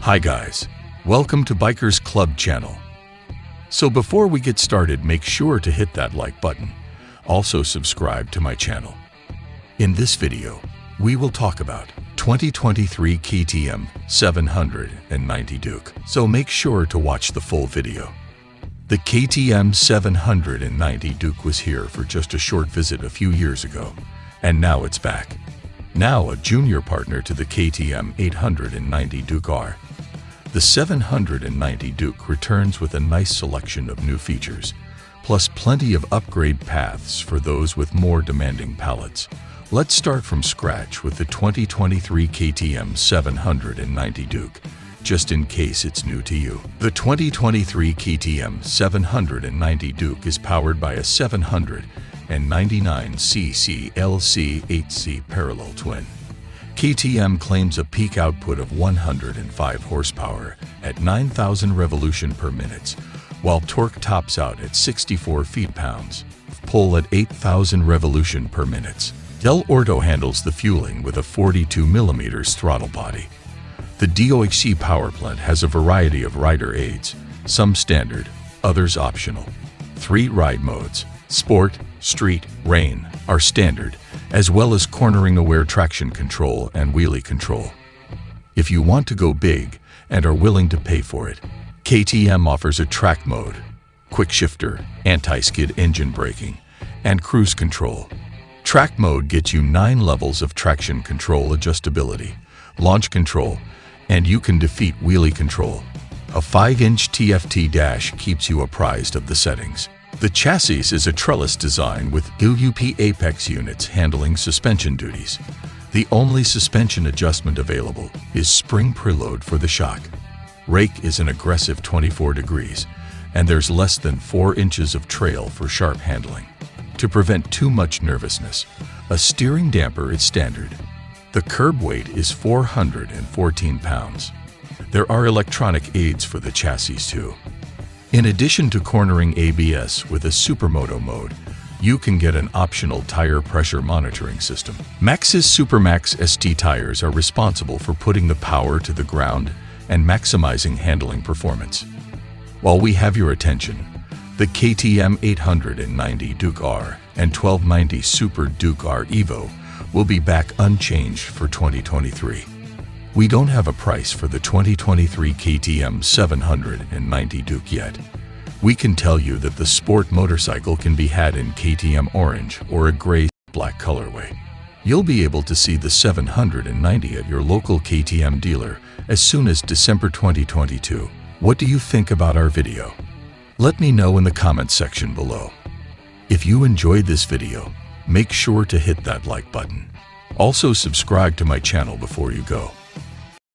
Hi guys, welcome to Bikers Club channel. So before we get started, make sure to hit that like button. Also subscribe to my channel. In this video, we will talk about 2023 KTM 790 Duke. So make sure to watch the full video. The KTM 790 Duke was here for just a short visit a few years ago, and now it's back. Now a junior partner to the KTM 890 Duke R. The 790 Duke returns with a nice selection of new features, plus plenty of upgrade paths for those with more demanding palettes. Let's start from scratch with the 2023 KTM 790 Duke, just in case it's new to you. The 2023 KTM 790 Duke is powered by a 799cc LC8C parallel twin. KTM claims a peak output of 105 horsepower at 9,000 revolution per minute, while torque tops out at 64 feet-pounds, pull at 8,000 revolution per minute. Dell'Orto handles the fueling with a 42mm throttle body. The DOHC power plant has a variety of rider aids, some standard, others optional. 3 ride modes, Sport, Street, Rain, are standard, as well as cornering-aware traction control and wheelie control. If you want to go big and are willing to pay for it, KTM offers a track mode, quickshifter, anti-skid engine braking, and cruise control. Track mode gets you 9 levels of traction control adjustability, launch control, and you can defeat wheelie control. A 5-inch TFT dash keeps you apprised of the settings. The chassis is a trellis design with LUP apex units handling suspension duties. The only suspension adjustment available is spring preload for the shock. Rake is an aggressive 24 degrees, and there's less than 4 inches of trail for sharp handling. To prevent too much nervousness, a steering damper is standard. The curb weight is 414 pounds. There are electronic aids for the chassis too. In addition to cornering ABS with a Supermoto mode, you can get an optional tire pressure monitoring system. Maxxis Supermax ST tires are responsible for putting the power to the ground and maximizing handling performance. While we have your attention, the KTM 890 Duke R and 1290 Super Duke R Evo will be back unchanged for 2023. We don't have a price for the 2023 KTM 790 Duke yet. We can tell you that the sport motorcycle can be had in KTM orange or a gray-black colorway. You'll be able to see the 790 at your local KTM dealer as soon as December 2022. What do you think about our video? Let me know in the comments section below. If you enjoyed this video, make sure to hit that like button. Also subscribe to my channel before you go.